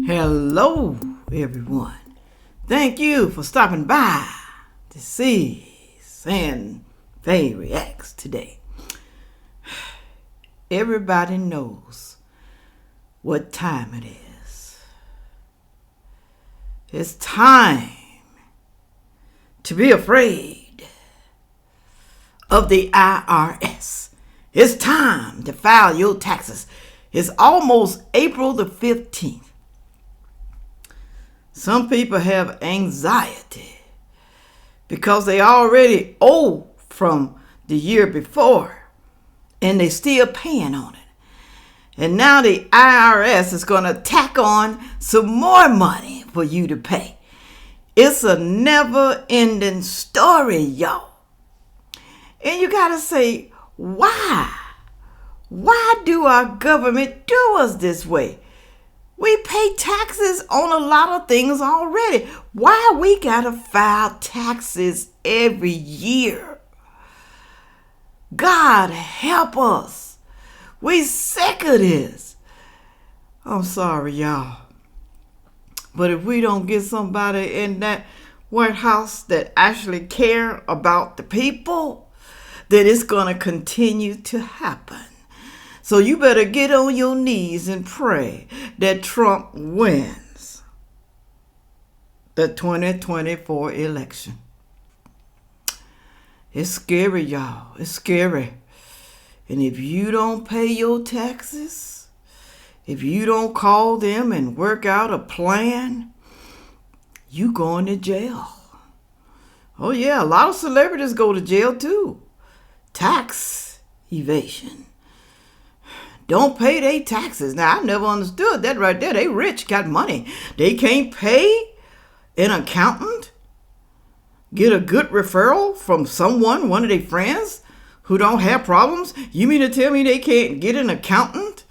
Hello, everyone. Thank you for stopping by to see Sandfay Reacts today. Everybody knows what time it is. It's time to be afraid of the IRS. It's time to file your taxes. It's almost April the 15th. Some people have anxiety because they already owe from the year before and they still paying on it. And now the IRS is going to tack on some more money for you to pay. It's a never-ending story, y'all. And you got to say, why? Why do our government do us this way? We pay taxes on a lot of things already. Why we gotta file taxes every year? God help us. We sick of this. I'm sorry, y'all. But if we don't get somebody in that White House that actually care about the people, then it's gonna continue to happen. So you better get on your knees and pray that Trump wins the 2024 election. It's scary, y'all. It's scary. And if you don't pay your taxes, if you don't call them and work out a plan, you going to jail. Oh yeah, a lot of celebrities go to jail too. Tax evasion. Don't pay their taxes. Now, I never understood that right there. They rich, got money. They can't pay an accountant? Get a good referral from someone, one of their friends who don't have problems? You mean to tell me they can't get an accountant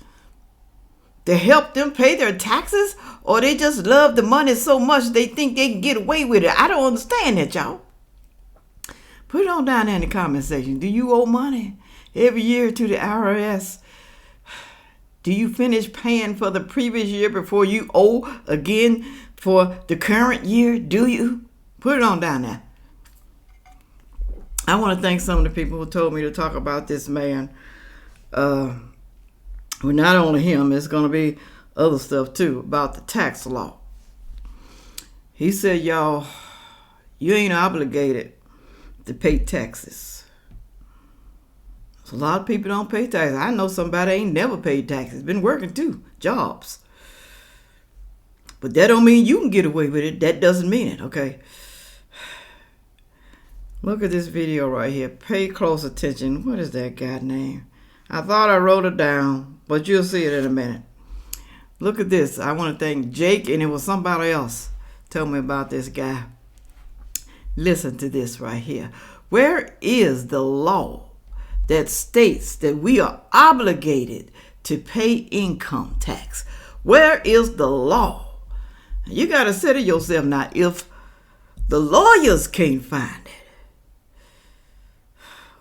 to help them pay their taxes? Or they just love the money so much they think they can get away with it? I don't understand that, y'all. Put it on down there in the comment section. Do you owe money every year to the IRS? Do you finish paying for the previous year before you owe again for the current year? Do you? Put it on down there. I want to thank some of the people who told me to talk about this man. Well, not only him, it's going to be other stuff too about the tax law. He said, y'all, you ain't obligated to pay taxes. A lot of people don't pay taxes. I know somebody ain't never paid taxes. Been working too, jobs. But that don't mean you can get away with it. That doesn't mean it, okay? Look at this video right here. Pay close attention. What is that guy's name? I thought I wrote it down, but you'll see it in a minute. Look at this. I want to thank Jake, and it was somebody else told me about this guy. Listen to this right here. Where is the law that states that we are obligated to pay income tax? Where is the law? You got to say to yourself now, if the lawyers can't find it,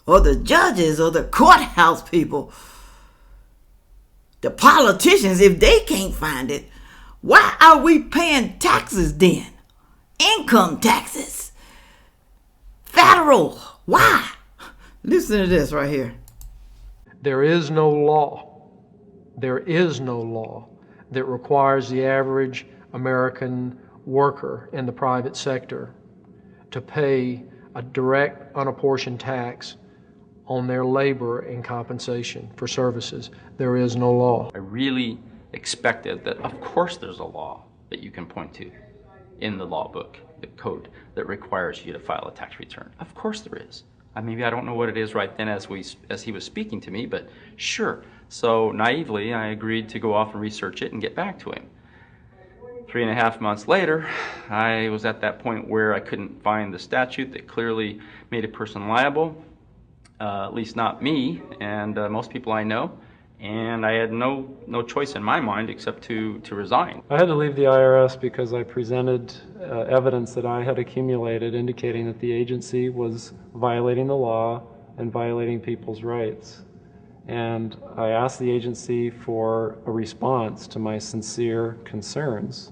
or the judges or the courthouse people, the politicians, if they can't find it, why are we paying taxes then? Income taxes. Federal. Why? Listen to this right here. There is no law that requires the average American worker in the private sector to pay a direct unapportioned tax on their labor and compensation for services. There is no law. I really expected that, of course there's a law that you can point to in the law book, the code, that requires you to file a tax return. Of course there is. Maybe I don't know what it is right then as he was speaking to me, but sure. So naively, I agreed to go off and research it and get back to him. 3.5 months later, I was at that point where I couldn't find the statute that clearly made a person liable, at least not me and most people I know, and I had no choice in my mind except to resign. I had to leave the IRS because I presented evidence that I had accumulated indicating that the agency was violating the law and violating people's rights. and I asked the agency for a response to my sincere concerns.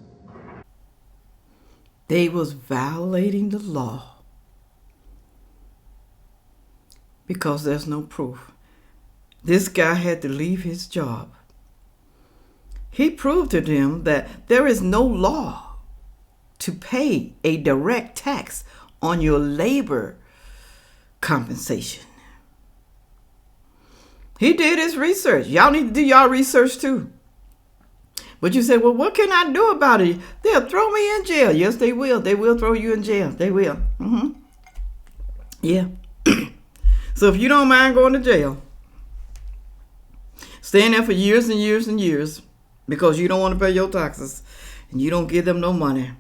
They was violating the law because there's no proof. This guy had to leave his job. He proved to them that there is no law to pay a direct tax on your labor compensation. He did his research. Y'all need to do y'all research too. But you say, well, what can I do about it? They'll throw me in jail. Yes, they will. They will throw you in jail. They will. Yeah. So if you don't mind going to jail, staying there for years and years and years because you don't want to pay your taxes and you don't give them no money,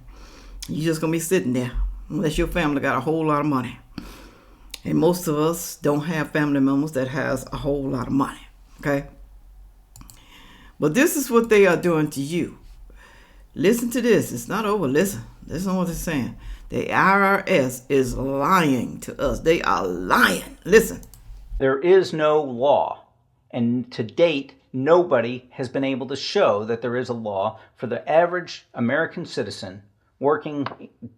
you're just going to be sitting there unless your family got a whole lot of money. And most of us don't have family members that has a whole lot of money. Okay? But this is what they are doing to you. Listen to this. It's not over. Listen to what they're saying. The IRS is lying to us. They are lying. Listen. There is no law, and to date, nobody has been able to show that there is a law for the average American citizen working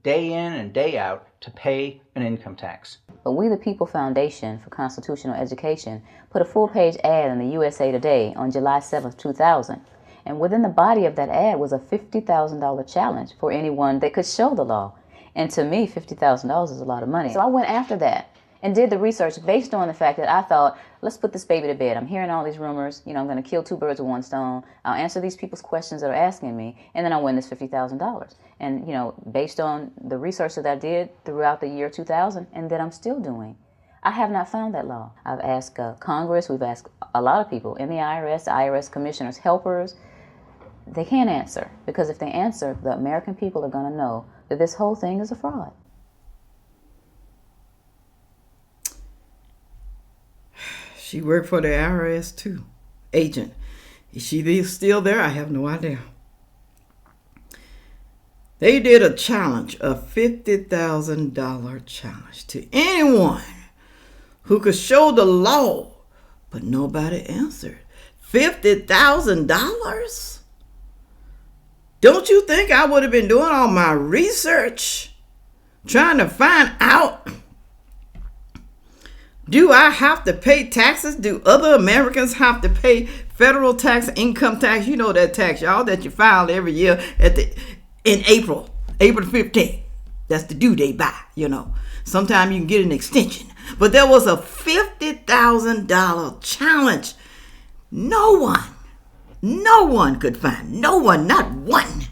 day in and day out to pay an income tax. But We the People Foundation for Constitutional Education put a full-page ad in the USA Today on July 7th, 2000. And within the body of that ad was a $50,000 challenge for anyone that could show the law. And to me, $50,000 is a lot of money. So I went after that and did the research based on the fact that I thought, let's put this baby to bed. I'm hearing all these rumors. I'm going to kill two birds with one stone. I'll answer these people's questions that are asking me, and then I'll win this $50,000. And, based on the research that I did throughout the year 2000 and that I'm still doing, I have not found that law. I've asked Congress. We've asked a lot of people in the IRS commissioners, helpers. They can't answer, because if they answer, the American people are going to know that this whole thing is a fraud. She worked for the IRS too. Agent. Is she still there? I have no idea. They did a challenge, a $50,000 challenge to anyone who could show the law, but nobody answered. $50,000? Don't you think I would have been doing all my research, trying to find out, do I have to pay taxes? Do other Americans have to pay federal tax, income tax? You know that tax, y'all, that you file every year in April 15th. That's the due date by, Sometimes you can get an extension. But there was a $50,000 challenge. No one could find. No one, not one.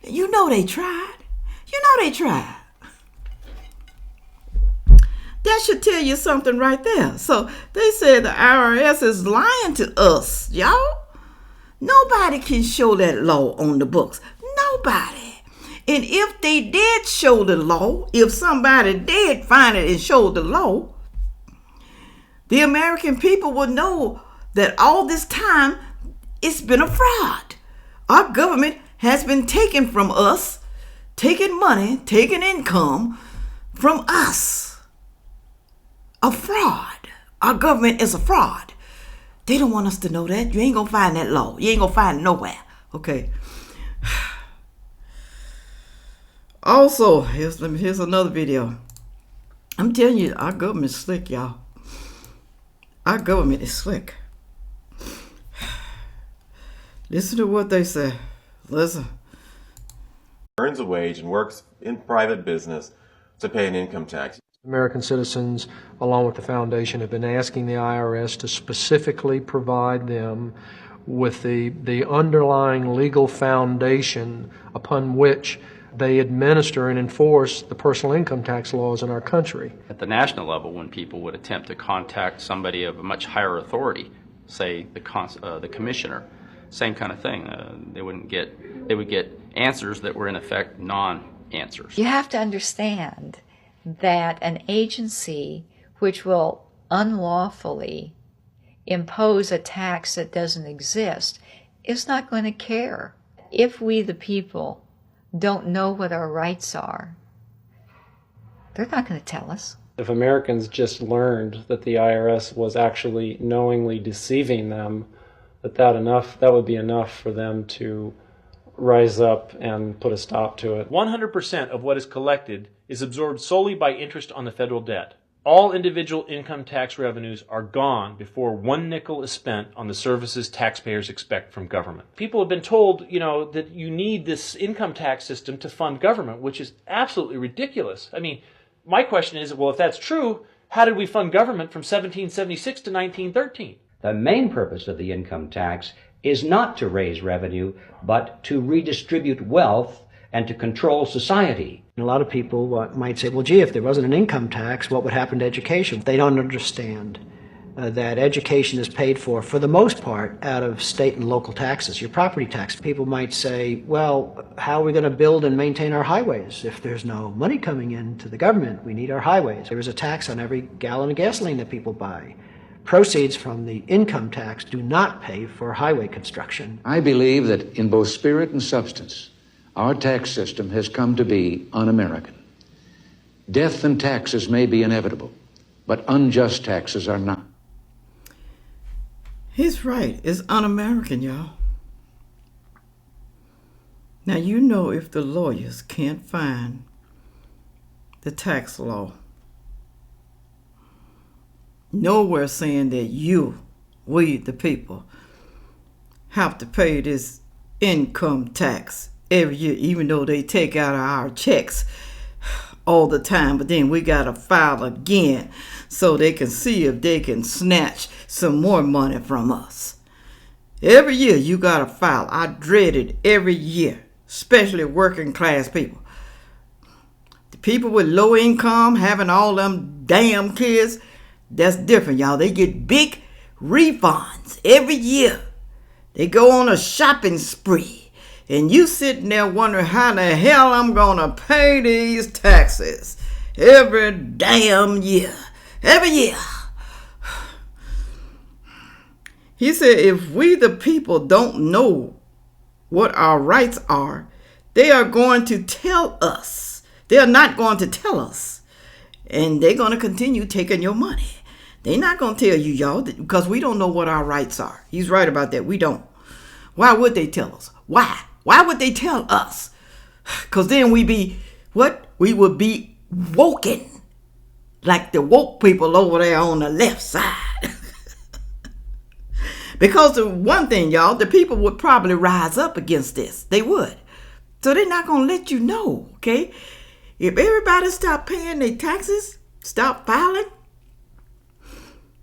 They tried. They tried. That should tell you something right there. So they said the IRS is lying to us, y'all. Nobody can show that law on the books. Nobody. And if they did show the law, if somebody did find it and show the law, the American people would know that all this time it's been a fraud. Our government has been taking from us, taking money, taking income from us. A fraud. Our government is a fraud. They don't want us to know that. You ain't gonna find that law. You ain't gonna find it nowhere. Okay. Also, here's another video. I'm telling you, our government's slick, y'all. Our government is slick. Listen to what they say. Listen. Earns a wage and works in private business to pay an income tax. American citizens, along with the foundation, have been asking the IRS to specifically provide them with the underlying legal foundation upon which they administer and enforce the personal income tax laws in our country. At the national level, when people would attempt to contact somebody of a much higher authority, say the commissioner, same kind of thing. They would get answers that were in effect non-answers. You have to understand that an agency which will unlawfully impose a tax that doesn't exist is not going to care. If we, the people, don't know what our rights are, they're not going to tell us. If Americans just learned that the IRS was actually knowingly deceiving them, that would be enough for them to rise up and put a stop to it. 100% of what is collected is absorbed solely by interest on the federal debt. All individual income tax revenues are gone before 1 nickel is spent on the services taxpayers expect from government. People have been told, that you need this income tax system to fund government, which is absolutely ridiculous. I mean, my question is, well, if that's true, how did we fund government from 1776 to 1913? The main purpose of the income tax is not to raise revenue, but to redistribute wealth and to control society. A lot of people might say, well, gee, if there wasn't an income tax, what would happen to education? They don't understand that education is paid for the most part, out of state and local taxes, your property tax. People might say, well, how are we going to build and maintain our highways if there's no money coming into the government? We need our highways. There is a tax on every gallon of gasoline that people buy. Proceeds from the income tax do not pay for highway construction. I believe that in both spirit and substance, our tax system has come to be un-American. Death and taxes may be inevitable, but unjust taxes are not. He's right. It's un-American, y'all. Now, if the lawyers can't find the tax law nowhere saying that we the people, have to pay this income tax every year, even though they take out our checks all the time, but then we gotta file again so they can see if they can snatch some more money from us. Every year you gotta file. I dread it every year, especially working class people. The people with low income having all them damn kids, that's different, y'all. They get big refunds every year. They go on a shopping spree. And you sitting there wondering how the hell I'm going to pay these taxes every damn year. Every year. He said if we the people don't know what our rights are, they are going to tell us. They are not going to tell us. And they're going to continue taking your money. They're not going to tell you, y'all, because we don't know what our rights are. He's right about that. We don't. Why would they tell us? Why? Why would they tell us? Because then we would be woken. Like the woke people over there on the left side. Because the one thing, y'all, the people would probably rise up against this. They would. So they're not going to let you know, okay? If everybody stop paying their taxes, stop filing,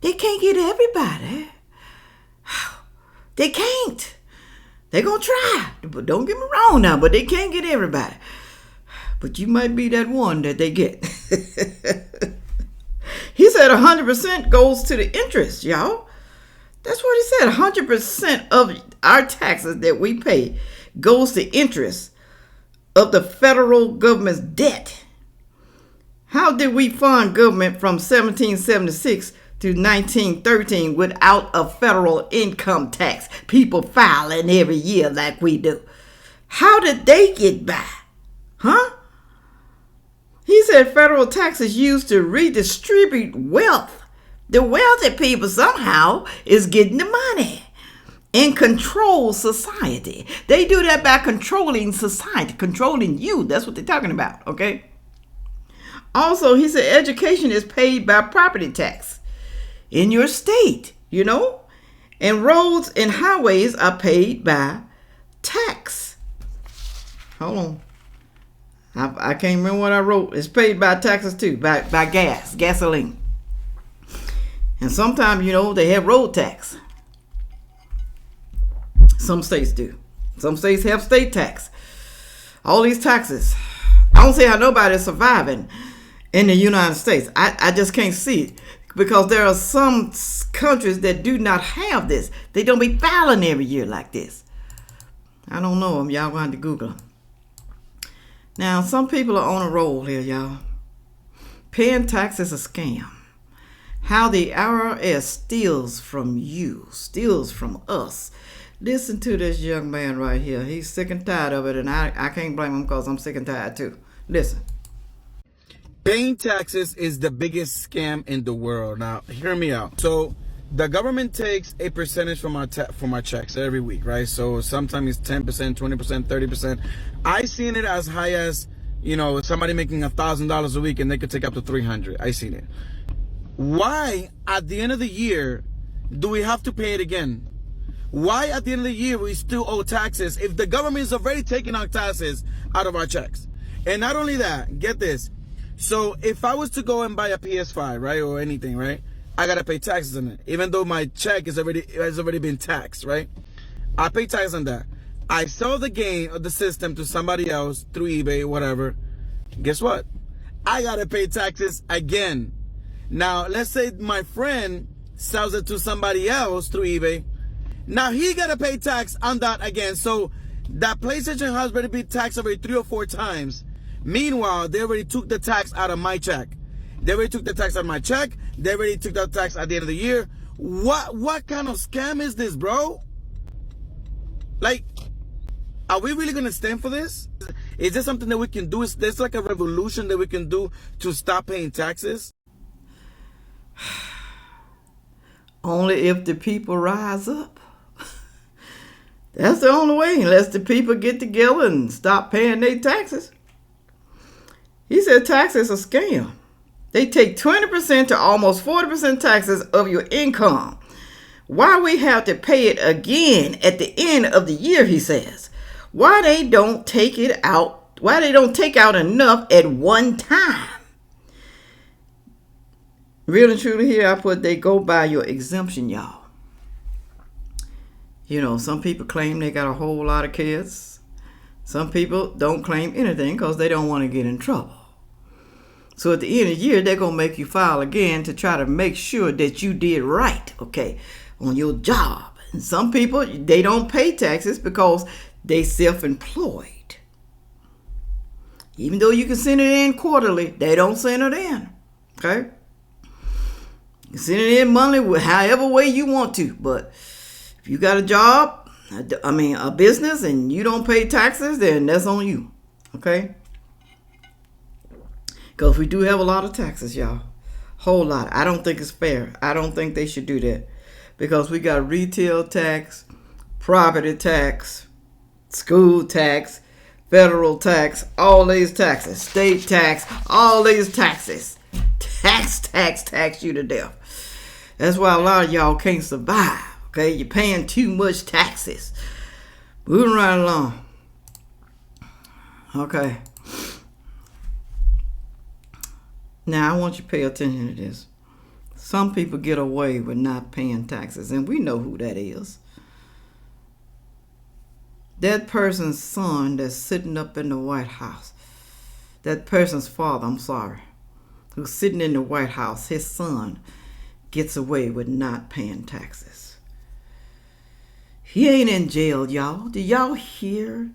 they can't get everybody. They can't. They're going to try. But don't get me wrong now, but they can't get everybody. But you might be that one that they get. He said 100% goes to the interest, y'all. That's what he said. 100% of our taxes that we pay goes to interest of the federal government's debt. How did we fund government from 1776 to 1913 without a federal income tax? People filing every year like we do. How did they get by? Huh? He said federal taxes used to redistribute wealth. The wealthy people somehow is getting the money and control society. They do that by controlling society, controlling you. That's what they're talking about, okay? Also, he said education is paid by property tax in your state, and roads and highways are paid by tax. Hold on. I can't remember what I wrote. It's paid by taxes too, by gasoline. And sometimes, they have road tax. Some states do. Some states have state tax. All these taxes. I don't see how nobody's surviving in the United States. I just can't see it. Because there are some countries that do not have this. They don't be filing every year like this. I don't know them. Y'all going to have to Google them. Now, some people are on a roll here, y'all. Paying tax is a scam. How the IRS steals from you, steals from us. Listen to this young man right here. He's sick and tired of it, and I can't blame him because I'm sick and tired too. Listen. Paying taxes is the biggest scam in the world. Now, hear me out. So, the government takes a percentage from our checks every week, right? So sometimes it's 10%, 20%, 30%. I seen it as high as, you know, somebody making $1,000 a week and they could take up to $300. I seen it. Why at the end of the year do we have to pay it again? Why at the end of the year we still owe taxes if the government is already taking our taxes out of our checks? And not only that, get this. So if I was to go and buy a PS5, right, or anything, right, I gotta pay taxes on it, even though my check has already been taxed, right? I pay taxes on that. I sell the game of the system to somebody else through eBay, whatever. Guess what? I gotta pay taxes again. Now, let's say my friend sells it to somebody else through eBay. Now he gotta pay tax on that again. So that PlayStation has already been taxed already 3 or 4 times. Meanwhile, they already took the tax out of my check. They already took the tax on my check. They already took the tax at the end of the year. What kind of scam is this, bro? Like, are we really gonna stand for this? Is this something that we can do? Is this like a revolution that we can do to stop paying taxes? Only if the people rise up. That's the only way, unless the people get together and stop paying their taxes. He said taxes are a scam. They take 20% to almost 40% taxes of your income. Why we have to pay it again at the end of the year, he says. Why they don't take it out? Why they don't take out enough at one time? Really and truly here, I put they go by your exemption, y'all. You know, some people claim they got a whole lot of kids. Some people don't claim anything because they don't want to get in trouble. So at the end of the year, they're going to make you file again to try to make sure that you did right, okay, on your job. And some people, they don't pay taxes because they self-employed. Even though you can send it in quarterly, they don't send it in, okay? You can send it in monthly, however way you want to. But if you got a job, a business, and you don't pay taxes, then that's on you, okay? Because we do have a lot of taxes, y'all. Whole lot. I don't think it's fair. I don't think they should do that. Because we got retail tax, property tax, school tax, federal tax, all these taxes, state tax, all these taxes. Tax you to death. That's why a lot of y'all can't survive, okay? You're paying too much taxes. Moving right along. Okay. Now, I want you to pay attention to this. Some people get away with not paying taxes, and we know who that is. That person's son that's sitting up in the White House, that person's father, who's sitting in the White House, his son gets away with not paying taxes. He ain't in jail, y'all. Do y'all hear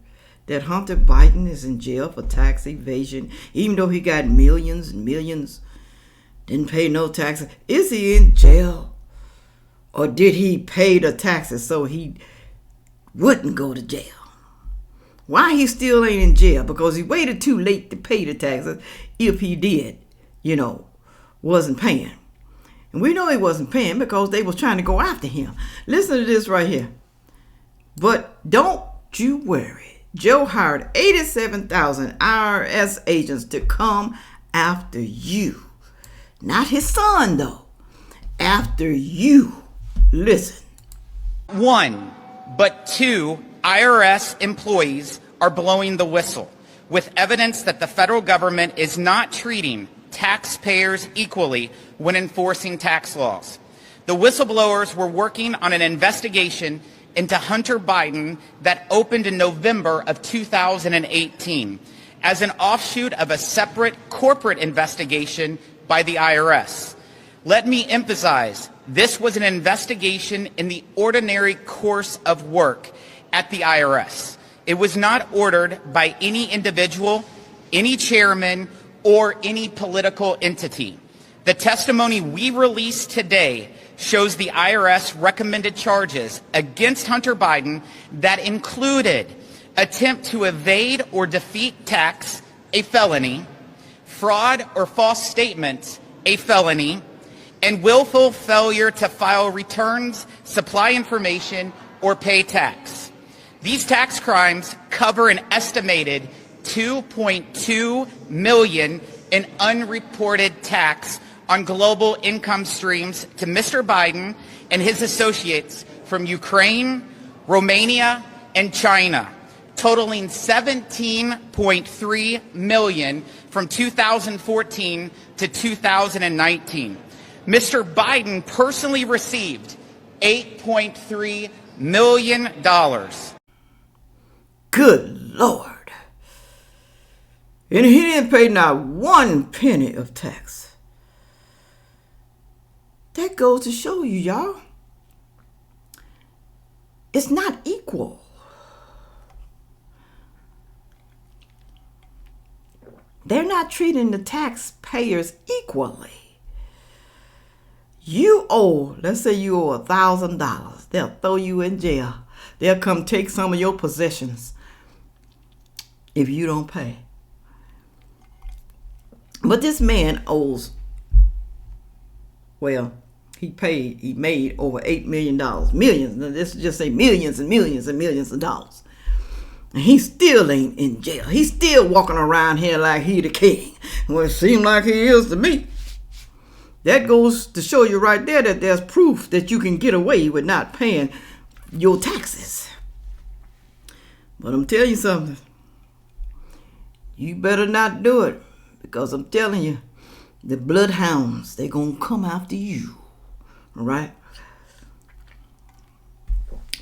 that Hunter Biden is in jail for tax evasion, even though he got millions and millions, didn't pay no taxes? Is he in jail? Or did he pay the taxes so he wouldn't go to jail? Why he still ain't in jail? Because he waited too late to pay the taxes. If he did, wasn't paying. And we know he wasn't paying because they was trying to go after him. Listen to this right here. But don't you worry. Joe hired 87,000 IRS agents to come after you. Not his son, though. After you. Listen. 1, but 2 IRS employees are blowing the whistle with evidence that the federal government is not treating taxpayers equally when enforcing tax laws. The whistleblowers were working on an investigation into Hunter Biden that opened in November of 2018 as an offshoot of a separate corporate investigation by the IRS. Let me emphasize, this was an investigation in the ordinary course of work at the IRS. It was not ordered by any individual, any chairman, or any political entity. The testimony we released today shows the IRS recommended charges against Hunter Biden that included attempt to evade or defeat tax, a felony, fraud or false statements a felony, and willful failure to file returns, supply information, or pay tax. These tax crimes cover an estimated $2.2 million in unreported tax on global income streams to Mr. Biden and his associates from Ukraine, Romania, and China, totaling $17.3 million from 2014 to 2019. Mr. Biden personally received $8.3 million. Good Lord. And he didn't pay not one penny of tax. That goes to show you, y'all, it's not equal. They're not treating the taxpayers equally. You owe, let's say you owe $1,000. They'll throw you in jail. They'll come take some of your possessions if you don't pay. But this man owes, well, he made over $8 million. Millions, let's just say millions and millions and millions of dollars. And he still ain't in jail. He's still walking around here like he the king. Well, it seems like he is to me. That goes to show you right there that there's proof that you can get away with not paying your taxes. But I'm telling you something. You better not do it, because I'm telling you, the bloodhounds, they're going to come after you. All right?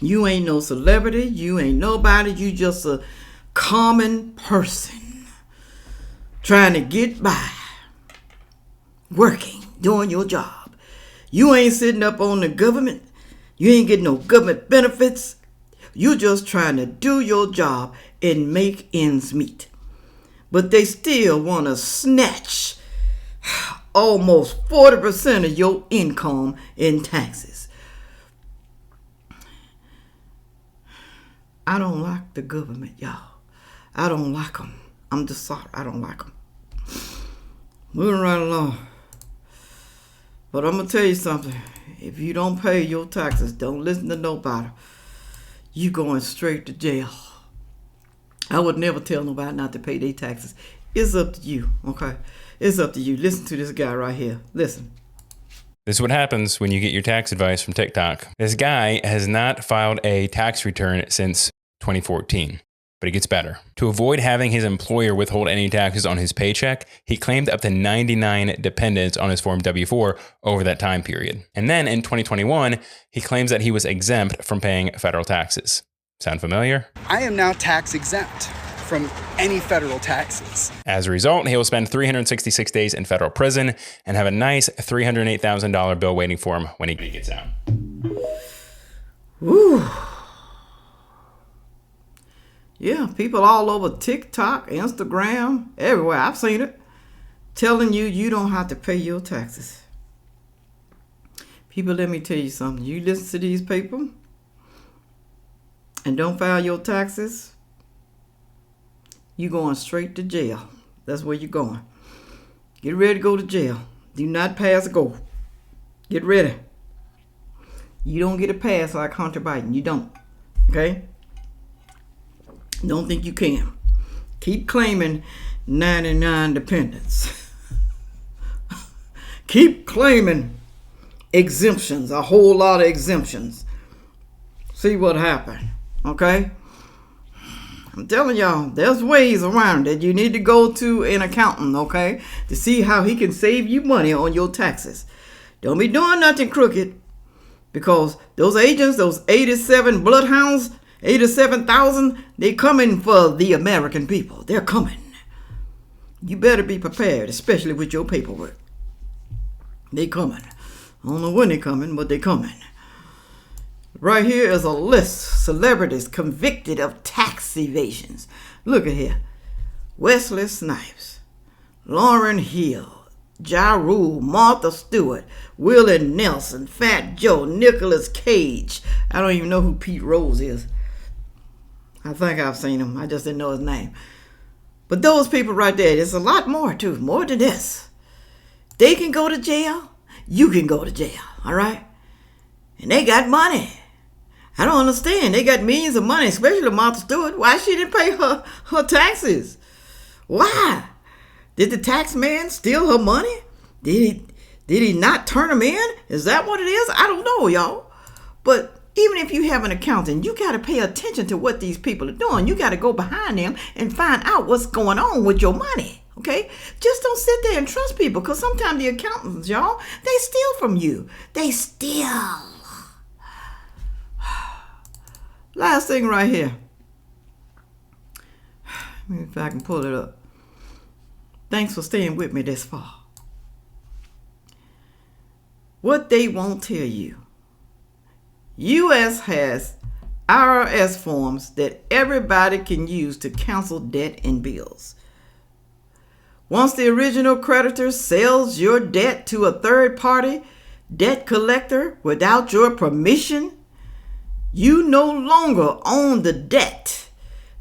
You ain't no celebrity. You ain't nobody. You just a common person trying to get by, working, doing your job. You ain't sitting up on the government. You ain't getting no government benefits. You just trying to do your job and make ends meet. But they still want to snatch almost 40% of your income in taxes. I don't like the government, y'all. I don't like them. I'm just sorry. I don't like them. Moving right along. But I'm going to tell you something. If you don't pay your taxes, don't listen to nobody. You going straight to jail. I would never tell nobody not to pay their taxes. It's up to you, okay? It's up to you. Listen to this guy right here. Listen. This is what happens when you get your tax advice from TikTok. This guy has not filed a tax return since 2014, but it gets better. To avoid having his employer withhold any taxes on his paycheck, he claimed up to 99 dependents on his Form W-4 over that time period. And then in 2021, he claims that he was exempt from paying federal taxes. Sound familiar? I am now tax exempt from any federal taxes. As a result, he will spend 366 days in federal prison and have a nice $308,000 bill waiting for him when he gets out. Woo. Yeah, people all over TikTok, Instagram, everywhere, I've seen it, telling you you don't have to pay your taxes. People, let me tell you something. You listen to these people and don't file your taxes, you're going straight to jail. That's where you're going. Get ready to go to jail. Do not pass go. Get ready. You don't get a pass like Hunter Biden. You don't. Okay? Don't think you can. Keep claiming 99 dependents. Keep claiming exemptions. A whole lot of exemptions. See what happened. Okay? I'm telling y'all, there's ways around it. You need to go to an accountant, okay, to see how he can save you money on your taxes. Don't be doing nothing crooked, because those agents, those 87 bloodhounds, 87,000, they coming for the American people. They're coming. You better be prepared, especially with your paperwork. They coming. I don't know when they coming, but they coming. Right here is a list. Celebrities convicted of tax evasions. Look at here. Wesley Snipes, Lauryn Hill, Ja Rule, Martha Stewart, Willie Nelson, Fat Joe, Nicolas Cage. I don't even know who Pete Rose is. I think I've seen him. I just didn't know his name. But those people right there, there's a lot more too, more than this. They can go to jail. You can go to jail, all right? And they got money. I don't understand. They got millions of money, especially Martha Stewart. Why she didn't pay her taxes? Why? Did the tax man steal her money? Did he not turn them in? Is that what it is? I don't know, y'all. But even if you have an accountant, you got to pay attention to what these people are doing. You got to go behind them and find out what's going on with your money, okay? Just don't sit there and trust people, because sometimes the accountants, y'all, they steal from you. They steal. Last thing right here. Let me see if I can pull it up. Thanks for staying with me this far. What they won't tell you. U.S. has IRS forms that everybody can use to cancel debt and bills. Once the original creditor sells your debt to a third-party debt collector without your permission, you no longer own the debt.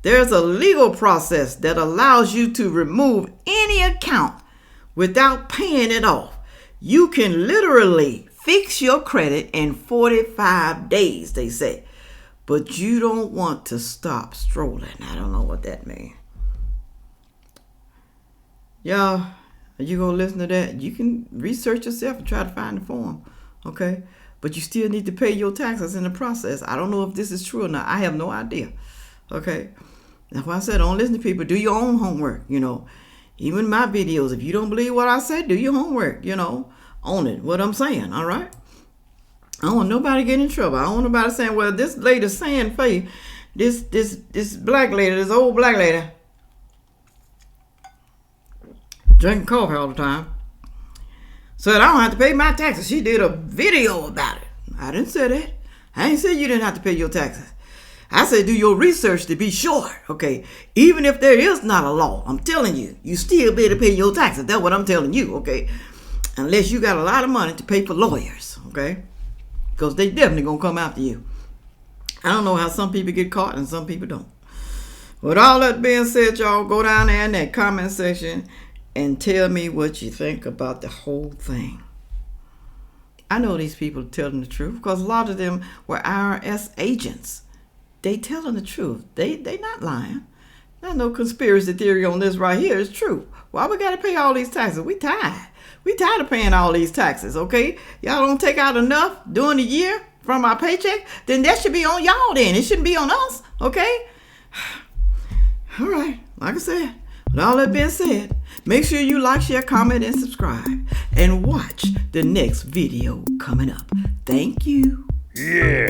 There's a legal process that allows you to remove any account without paying it off. You can literally fix your credit in 45 days, they say. But you don't want to stop strolling. I don't know what that means. Y'all, are you going to listen to that? You can research yourself and try to find the form, okay? But you still need to pay your taxes in the process. I don't know if this is true or not. I have no idea, okay? That's why I said don't listen to people. Do your own homework, you know. Even my videos, if you don't believe what I say, do your homework, you know. Own it, what I'm saying, all right? I don't want nobody getting in trouble. I don't want nobody saying, well, this lady Sandfay, this black lady, this old black lady, drinking coffee all the time, said I don't have to pay my taxes. She did a video about it. I didn't say that. I ain't said you didn't have to pay your taxes. I said do your research to be sure, okay? Even if there is not a law, I'm telling you, you still better pay your taxes. That's what I'm telling you, okay? Unless you got a lot of money to pay for lawyers, okay? Because they definitely going to come after you. I don't know how some people get caught and some people don't. With all that being said, y'all, go down there in that comment section and tell me what you think about the whole thing. I know these people are telling the truth because a lot of them were IRS agents. They telling the truth. They not lying. There's no conspiracy theory on this right here. It's true. Why we got to pay all these taxes? We tired. We tired of paying all these taxes, okay? Y'all don't take out enough during the year from our paycheck? Then that should be on y'all then. It shouldn't be on us, okay? All right. Like I said, with all that being said, make sure you like, share, comment, and subscribe. And watch the next video coming up. Thank you. Yeah.